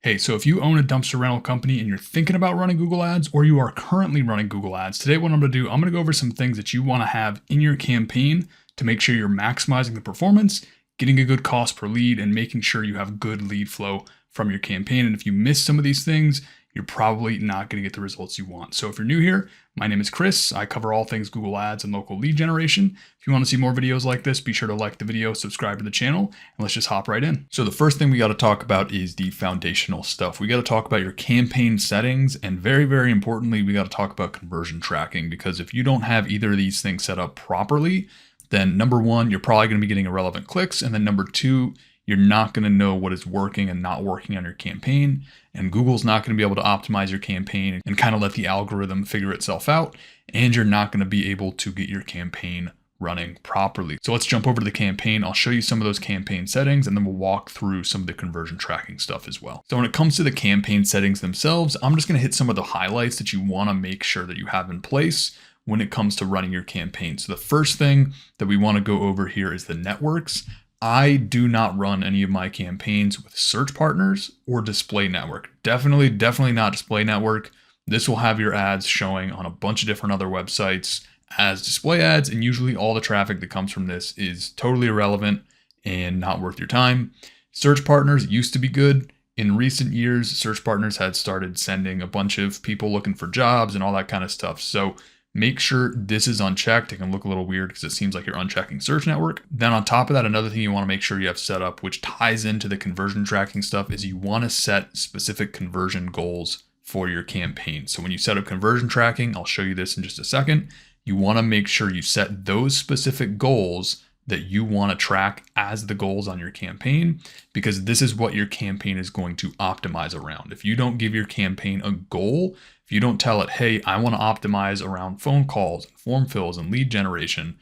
Hey, so if you own a dumpster rental company and you're thinking about running Google Ads or you are currently running Google Ads, today what I'm going to do, I'm going to go over some things that you want to have in your campaign to make sure you're maximizing the performance, getting a good cost per lead, and making sure you have good lead flow from your campaign. And if you miss some of these things, you're probably not going to get the results you want. So if you're new here, my name is Chris. I cover all things Google Ads and local lead generation. If you want to see more videos like this, be sure to like the video, subscribe to the channel, and let's just hop right in. So the first thing we got to talk about is the foundational stuff. We got to talk about your campaign settings, and very, very importantly, we got to talk about conversion tracking, because if you don't have either of these things set up properly, then number one, you're probably going to be getting irrelevant clicks, and then number two, you're not going to know what is working and not working on your campaign. And Google's not going to be able to optimize your campaign and kind of let the algorithm figure itself out. And you're not going to be able to get your campaign running properly. So let's jump over to the campaign. I'll show you some of those campaign settings, and then we'll walk through some of the conversion tracking stuff as well. So when it comes to the campaign settings themselves, I'm just going to hit some of the highlights that you want to make sure that you have in place when it comes to running your campaign. So the first thing that we want to go over here is the networks. I do not run any of my campaigns with search partners or display network. Definitely not display network. This will have your ads showing on a bunch of different other websites as display ads, and usually all the traffic that comes from this is totally irrelevant and not worth your time. Search partners used to be good. In recent years, search partners had started sending a bunch of people looking for jobs and all that kind of stuff. So make sure this is unchecked. It can look a little weird because it seems like you're unchecking search network. Then on top of that, another thing you want to make sure you have set up, which ties into the conversion tracking stuff, is you want to set specific conversion goals for your campaign. So when you set up conversion tracking, I'll show you this in just a second. You want to make sure you set those specific goals that you want to track as the goals on your campaign, because this is what your campaign is going to optimize around. If you don't give your campaign a goal, if you don't tell it, hey, I want to optimize around phone calls, form fills, and lead generation,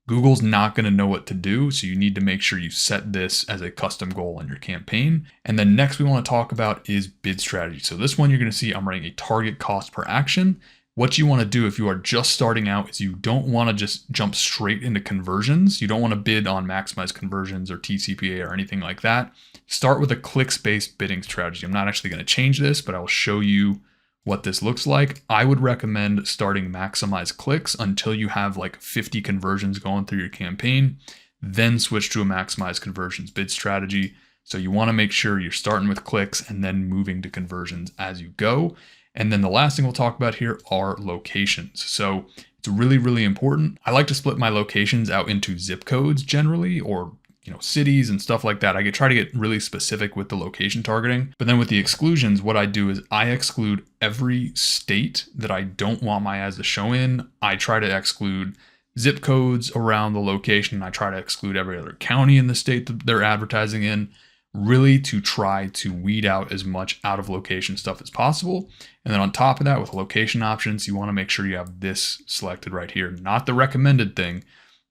Google's not going to know what to do. So you need to make sure you set this as a custom goal on your campaign. And then next we want to talk about is bid strategy. So this one you're going to see I'm running a target cost per action. What you want to do if you are just starting out is you don't want to just jump straight into conversions. You don't want to bid on maximize conversions or TCPA or anything like that. Start with a clicks-based bidding strategy. I'm not actually going to change this, but I will show you what this looks like. I would recommend starting maximize clicks until you have like 50 conversions going through your campaign, then switch to a maximize conversions bid strategy. So you want to make sure you're starting with clicks and then moving to conversions as you go. And then the last thing we'll talk about here are locations. So it's really, really important. I like to split my locations out into zip codes generally, or cities and stuff like that. I could try to get really specific with the location targeting. But then with the exclusions, what I do is I exclude every state that I don't want my ads to show in. I try to exclude zip codes around the location. I try to exclude every other county in the state that they're advertising in, really to try to weed out as much out of location stuff as possible. And then on top of that, with location options, you want to make sure you have this selected right here, not the recommended thing.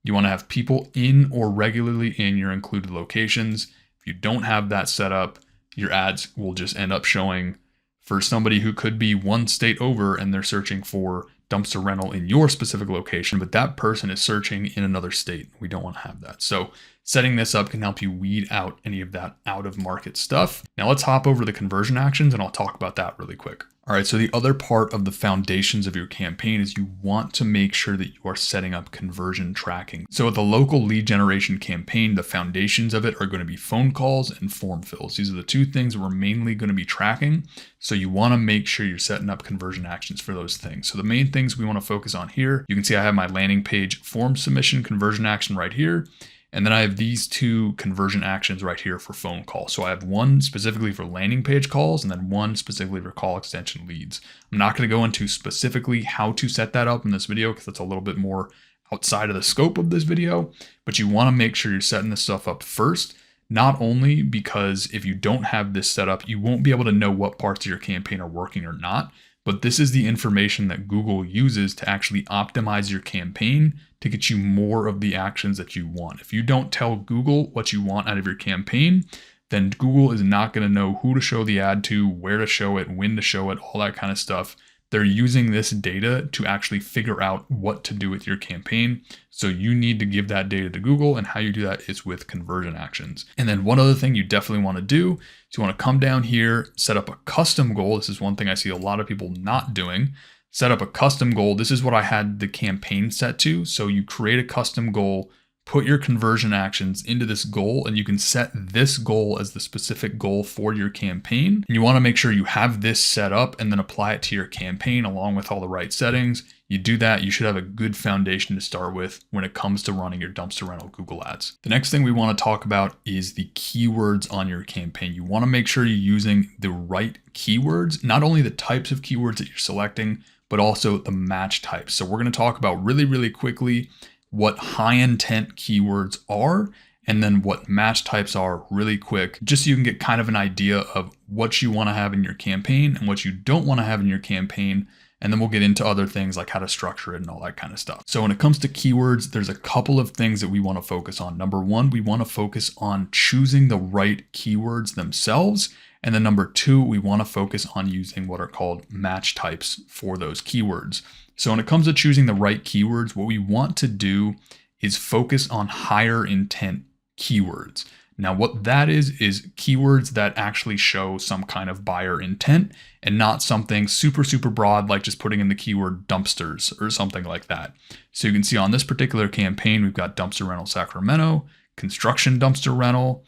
You want to have people in or regularly in your included locations. If you don't have that set up, your ads will just end up showing for somebody who could be one state over and they're searching for dumpster rental in your specific location, but that person is searching in another state. We don't want to have that. So setting this up can help you weed out any of that out of market stuff. Now let's hop over to the conversion actions and I'll talk about that really quick. All right, so the other part of the foundations of your campaign is you want to make sure that you are setting up conversion tracking. So with the local lead generation campaign, the foundations of it are going to be phone calls and form fills. These are the two things we're mainly going to be tracking. So you want to make sure you're setting up conversion actions for those things. So the main things we want to focus on here, you can see I have my landing page form submission conversion action right here. And then I have these two conversion actions right here for phone calls. So I have one specifically for landing page calls and then one specifically for call extension leads. I'm not going to go into specifically how to set that up in this video because that's a little bit more outside of the scope of this video, but you want to make sure you're setting this stuff up first, not only because if you don't have this set up, you won't be able to know what parts of your campaign are working or not, but this is the information that Google uses to actually optimize your campaign to get you more of the actions that you want. If you don't tell Google what you want out of your campaign, then Google is not going to know who to show the ad to, where to show it, when to show it, all that kind of stuff. they're using this data to actually figure out what to do with your campaign. So you need to give that data to Google, and how you do that is with conversion actions. And then one other thing you definitely want to do is you want to come down here, set up a custom goal. This is one thing I see a lot of people not doing. Set up a custom goal. This is what I had the campaign set to. So you create a custom goal, put your conversion actions into this goal, and you can set this goal as the specific goal for your campaign. And you want to make sure you have this set up and then apply it to your campaign along with all the right settings. You do that, you should have a good foundation to start with when it comes to running your dumpster rental Google ads. The next thing we want to talk about is the keywords on your campaign. You want to make sure you're using the right keywords, not only the types of keywords that you're selecting, but also the match types. So we're going to talk about really quickly what high intent keywords are, and then what match types are really quick, just so you can get kind of an idea of what you want to have in your campaign and what you don't want to have in your campaign. And then we'll get into other things like how to structure it and all that kind of stuff. So when it comes to keywords, there's a couple of things that we want to focus on. Number one, we want to focus on choosing the right keywords themselves. And then number two, we want to focus on using what are called match types for those keywords. So when it comes to choosing the right keywords, what we want to do is focus on higher intent keywords. Now, what that is keywords that actually show some kind of buyer intent and not something super broad, like just putting in the keyword dumpsters or something like that. So you can see on this particular campaign, we've got dumpster rental Sacramento, construction dumpster rental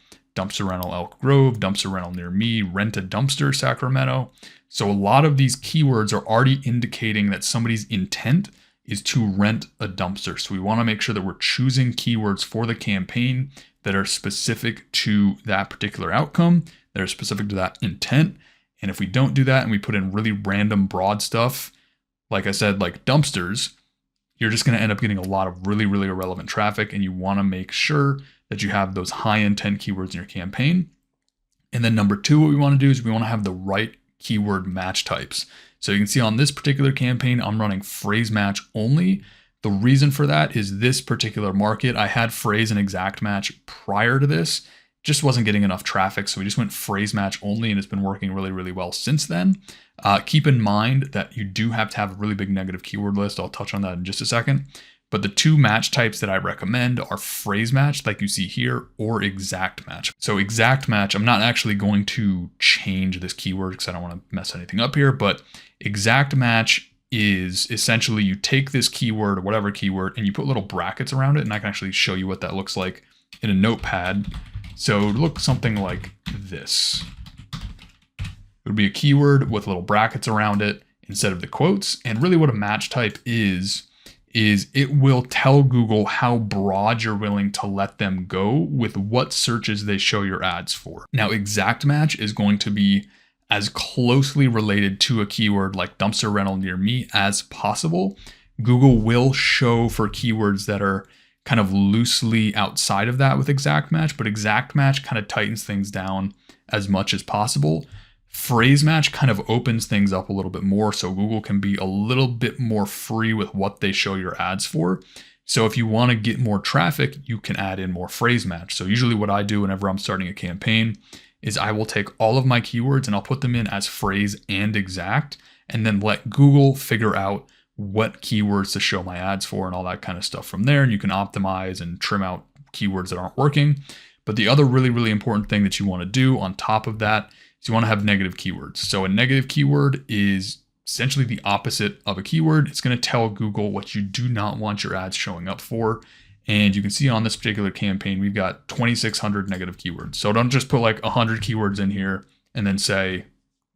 Elk Grove, dumpster rental near me, rent a dumpster Sacramento. So a lot of these keywords are already indicating that somebody's intent is to rent a dumpster. So we want to make sure that we're choosing keywords for the campaign that are specific to that particular outcome, that are specific to that intent. And if we don't do that and we put in really random broad stuff, like I said, like dumpsters, you're just going to end up getting a lot of really irrelevant traffic. And you want to make sure that you have those high intent keywords in your campaign. And then number two, what we want to do is we want to have the right keyword match types. So you can see on this particular campaign, I'm running phrase match only. The reason for that is this particular market, I had phrase and exact match prior to this, just wasn't getting enough traffic. So we just went phrase match only, and it's been working really well since then. Keep in mind that you do have to have a really big negative keyword list. I'll touch on that in just a second. But the two match types that I recommend are phrase match, like you see here, or exact match. So exact match, I'm not actually going to change this keyword because I don't want to mess anything up here, but exact match is essentially you take this keyword or whatever keyword and you put little brackets around it, and I can actually show you what that looks like in a notepad. So it would look something like this. It would be a keyword with little brackets around it instead of the quotes. And really what a match type is it will tell Google how broad you're willing to let them go with what searches they show your ads for. Now, exact match is going to be as closely related to a keyword like dumpster rental near me as possible. Google will show for keywords that are kind of loosely outside of that with exact match, but exact match kind of tightens things down as much as possible. Phrase match kind of opens things up a little bit more, so Google can be a little bit more free with what they show your ads for. So if you want to get more traffic, you can add in more phrase match. So usually what I do whenever I'm starting a campaign is I will take all of my keywords and I'll put them in as phrase and exact, and then let Google figure out what keywords to show my ads for and all that kind of stuff from there. And you can optimize and trim out keywords that aren't working. But the other really important thing that you want to do on top of that is you want to have negative keywords. So a negative keyword is essentially the opposite of a keyword. It's going to tell Google what you do not want your ads showing up for. And you can see on this particular campaign, we've got 2,600 negative keywords. So don't just put like 100 keywords in here and then say,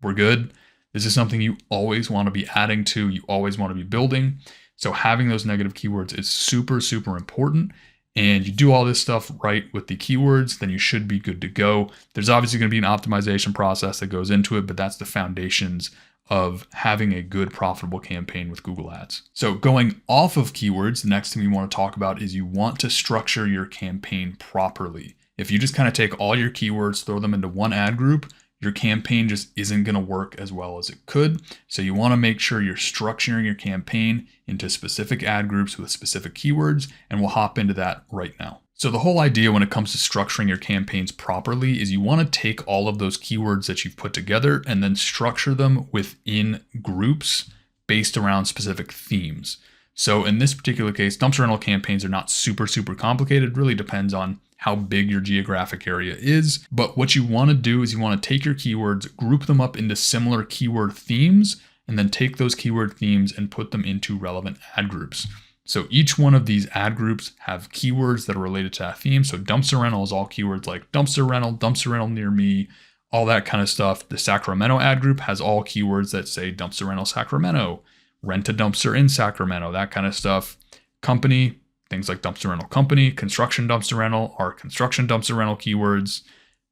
we're good. This is something you always want to be adding to, you always want to be building. So having those negative keywords is super important. And you do all this stuff right with the keywords, then you should be good to go. There's obviously going to be an optimization process that goes into it, but that's the foundations of having a good profitable campaign with Google Ads. So going off of keywords, the next thing we want to talk about is you want to structure your campaign properly. If you just kind of take all your keywords, throw them into one ad group, your campaign just isn't going to work as well as it could. So you want to make sure you're structuring your campaign into specific ad groups with specific keywords, and we'll hop into that right now. So the whole idea when it comes to structuring your campaigns properly is you want to take all of those keywords that you've put together and then structure them within groups based around specific themes. So in this particular case, dumpster rental campaigns are not super complicated. It really depends on how big your geographic area is. But what you want to do is you want to take your keywords, group them up into similar keyword themes, and then take those keyword themes and put them into relevant ad groups. So each one of these ad groups have keywords that are related to that theme. So dumpster rental is all keywords like dumpster rental near me, all that kind of stuff. The Sacramento ad group has all keywords that say dumpster rental Sacramento, rent a dumpster in Sacramento, that kind of stuff. Company, things like dumpster rental company, construction dumpster rental are construction dumpster rental keywords,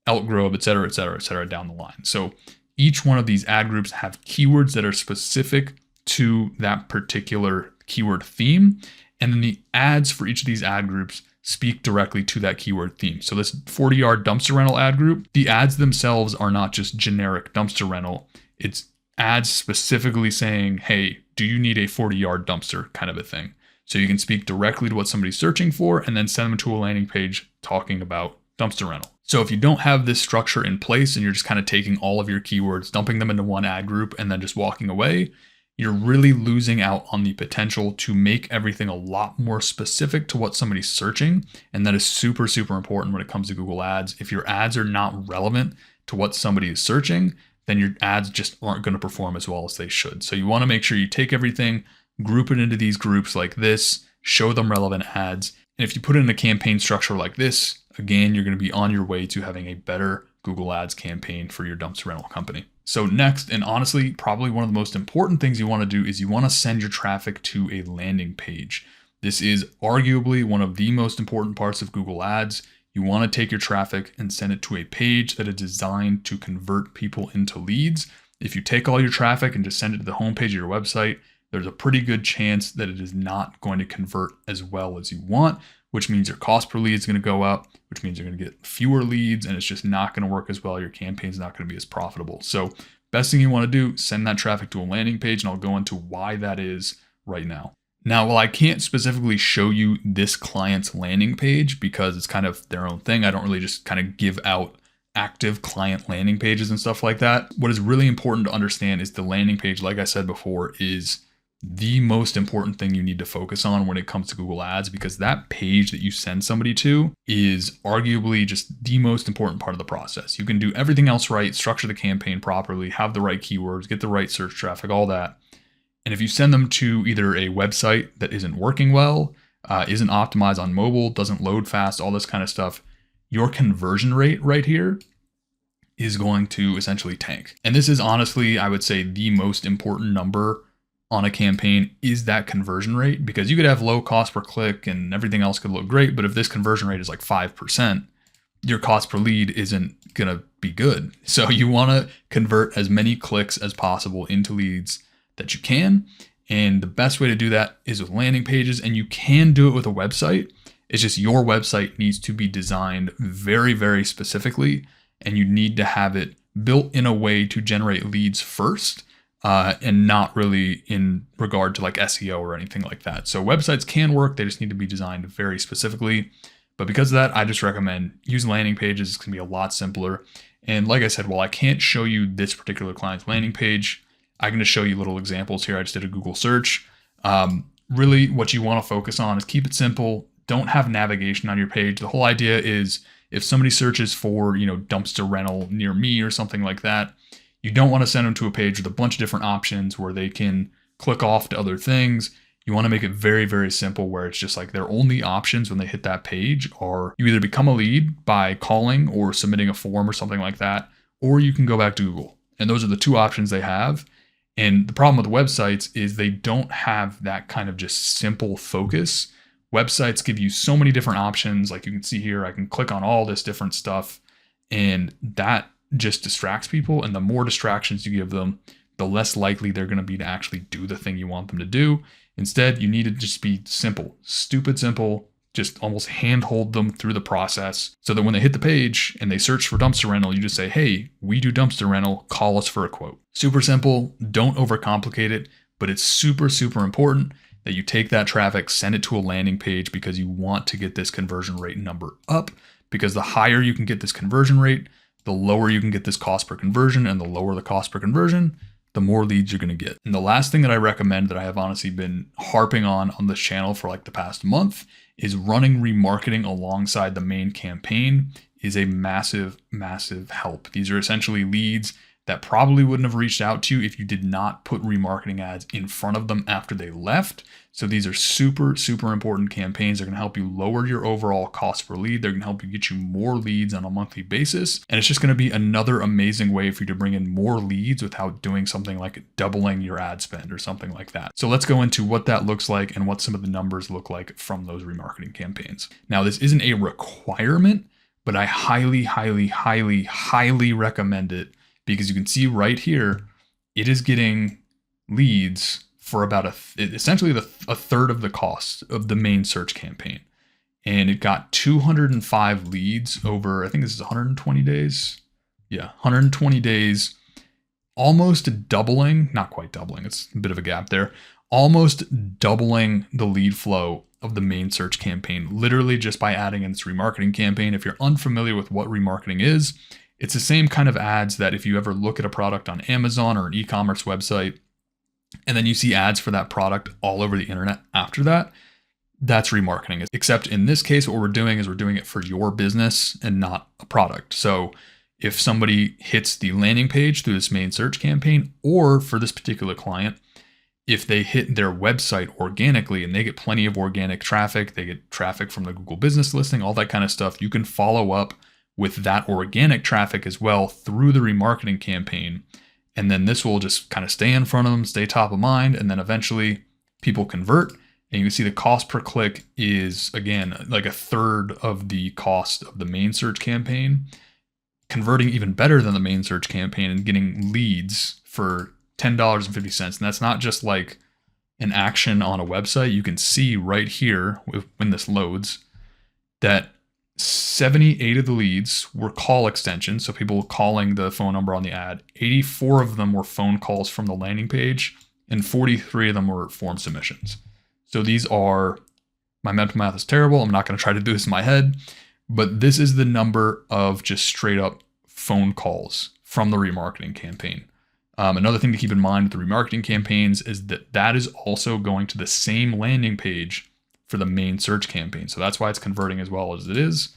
Elk Grove, et cetera down the line. So each one of these ad groups have keywords that are specific to that particular keyword theme. And then the ads for each of these ad groups speak directly to that keyword theme. So this 40-yard dumpster rental ad group, the ads themselves are not just generic dumpster rental. It's ads specifically saying, hey, do you need a 40-yard dumpster kind of a thing? So you can speak directly to what somebody's searching for and then send them to a landing page talking about dumpster rental. So if you don't have this structure in place and you're just kind of taking all of your keywords, dumping them into one ad group and then just walking away, you're really losing out on the potential to make everything a lot more specific to what somebody's searching. And that is super important when it comes to Google Ads. If your ads are not relevant to what somebody is searching, then your ads just aren't going to perform as well as they should. So you want to make sure you take everything, group it into these groups like this, show them relevant ads. And if you put it in a campaign structure like this, again, you're going to be on your way to having a better Google Ads campaign for your dumpster rental company. So next, and honestly, probably one of the most important things you want to do is you want to send your traffic to a landing page. This is arguably one of the most important parts of Google Ads. You want to take your traffic and send it to a page that is designed to convert people into leads. If you take all your traffic and just send it to the homepage of your website, there's a pretty good chance that it is not going to convert as well as you want, which means your cost per lead is going to go up, which means you're going to get fewer leads, and it's just not going to work as well. Your campaign's not going to be as profitable. So best thing you want to do, send that traffic to a landing page, and I'll go into why that is right now. Now, while I can't specifically show you this client's landing page because it's kind of their own thing, I don't really just kind of give out active client landing pages and stuff like that. What is really important to understand is the landing page, like I said before, is the most important thing you need to focus on when it comes to Google Ads, because that page that you send somebody to is arguably just the most important part of the process. You can do everything else right, structure the campaign properly, have the right keywords, get the right search traffic, all that. And if you send them to either a website that isn't working well, isn't optimized on mobile, doesn't load fast, all this kind of stuff, your conversion rate right here is going to essentially tank. And this is honestly, I would say, the most important number on a campaign is that conversion rate, because you could have low cost per click and everything else could look great. But if this conversion rate is like 5%, your cost per lead isn't going to be good. So you want to convert as many clicks as possible into leads that you can. And the best way to do that is with landing pages, and you can do it with a website. It's just your website needs to be designed very specifically, and you need to have it built in a way to generate leads first. And not really in regard to like SEO or anything like that. So websites can work, they just need to be designed very specifically. But because of that, I just recommend using landing pages. It's gonna be a lot simpler. And like I said, while I can't show you this particular client's landing page, I can just show you little examples here. I just did a Google search. Really what you wanna focus on is keep it simple. Don't have navigation on your page. The whole idea is if somebody searches for, dumpster rental near me or something like that, you don't want to send them to a page with a bunch of different options where they can click off to other things. You want to make it very simple, where it's just like their only options when they hit that page are you either become a lead by calling or submitting a form or something like that, or you can go back to Google. And those are the two options they have. And the problem with websites is they don't have that kind of just simple focus. Websites give you so many different options. Like you can see here, I can click on all this different stuff, and that just distracts people. And the more distractions you give them, the less likely they're going to be to actually do the thing you want them to do. Instead, you need to just be simple, stupid simple, just almost handhold them through the process so that when they hit the page and they search for dumpster rental, you just say, hey, we do dumpster rental, call us for a quote. Super simple, don't overcomplicate it, but it's super important that you take that traffic, send it to a landing page, because you want to get this conversion rate number up, because the higher you can get this conversion rate, the lower you can get this cost per conversion, and the lower the cost per conversion, the more leads you're going to get. And the last thing that I recommend, that I have honestly been harping on this channel for like the past month, is running remarketing alongside the main campaign is a massive, massive help. These are essentially leads that probably wouldn't have reached out to you if you did not put remarketing ads in front of them after they left. So these are super, super important campaigns. They're going to help you lower your overall cost per lead. They're going to help you get you more leads on a monthly basis. And it's just going to be another amazing way for you to bring in more leads without doing something like doubling your ad spend or something like that. So let's go into what that looks like and what some of the numbers look like from those remarketing campaigns. Now, this isn't a requirement, but I highly, highly, highly, highly recommend it, because you can see right here, it is getting leads for about essentially a third of the cost of the main search campaign. And it got 205 leads over, I think this is 120 days. Yeah, 120 days, almost doubling, not quite doubling, it's a bit of a gap there, almost doubling the lead flow of the main search campaign, literally just by adding in this remarketing campaign. If you're unfamiliar with what remarketing is, it's the same kind of ads that if you ever look at a product on Amazon or an e-commerce website, and then you see ads for that product all over the internet after that, that's remarketing. Except in this case, what we're doing is we're doing it for your business and not a product. So if somebody hits the landing page through this main search campaign, or for this particular client, if they hit their website organically and they get plenty of organic traffic, they get traffic from the Google business listing, all that kind of stuff, you can follow up with that organic traffic as well through the remarketing campaign. And then this will just kind of stay in front of them, stay top of mind. And then eventually people convert, and you can see the cost per click is, again, like a third of the cost of the main search campaign, converting even better than the main search campaign and getting leads for $10.50. And that's not just like an action on a website. You can see right here when this loads that 78 of the leads were call extensions, so people calling the phone number on the ad. 84 of them were phone calls from the landing page, and 43 of them were form submissions. So these are, my mental math is terrible, I'm not going to try to do this in my head, but this is the number of just straight up phone calls from the remarketing campaign. Another thing to keep in mind with the remarketing campaigns is that is also going to the same landing page for the main search campaign. So that's why it's converting as well as it is.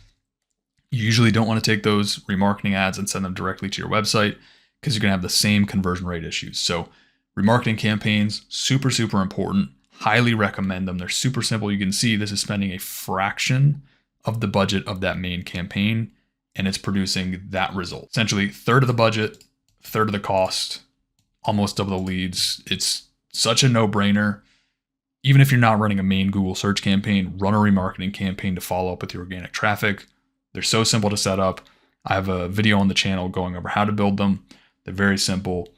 You usually don't want to take those remarketing ads and send them directly to your website, because you're going to have the same conversion rate issues. So remarketing campaigns, super, super important. Highly recommend them. They're super simple. You can see this is spending a fraction of the budget of that main campaign, and it's producing that result. Essentially, third of the budget, third of the cost, almost double the leads. It's such a no-brainer. Even if you're not running a main Google search campaign, run a remarketing campaign to follow up with your organic traffic. They're so simple to set up. I have a video on the channel going over how to build them. They're very simple.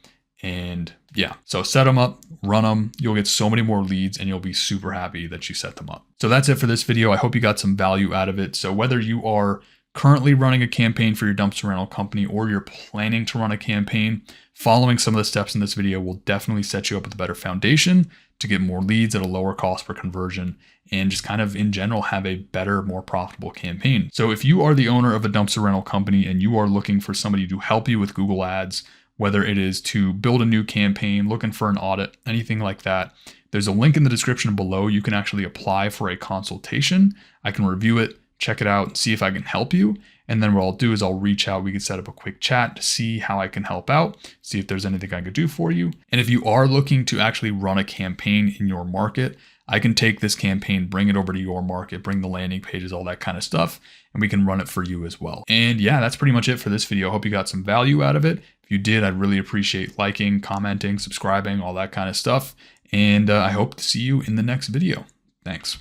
And yeah, so set them up, run them. You'll get so many more leads and you'll be super happy that you set them up. So that's it for this video. I hope you got some value out of it. So whether you are currently running a campaign for your dumpster rental company or you're planning to run a campaign, following some of the steps in this video will definitely set you up with a better foundation to get more leads at a lower cost per conversion and just kind of in general have a better, more profitable campaign. So if you are the owner of a dumpster rental company and you are looking for somebody to help you with Google Ads, whether it is to build a new campaign, looking for an audit, anything like that, there's a link in the description below. You can actually apply for a consultation. I can review it, check it out, and see if I can help you. And then what I'll do is I'll reach out. We can set up a quick chat to see how I can help out, see if there's anything I could do for you. And if you are looking to actually run a campaign in your market, I can take this campaign, bring it over to your market, bring the landing pages, all that kind of stuff, and we can run it for you as well. And yeah, that's pretty much it for this video. I hope you got some value out of it. If you did, I'd really appreciate liking, commenting, subscribing, all that kind of stuff. And I hope to see you in the next video. Thanks.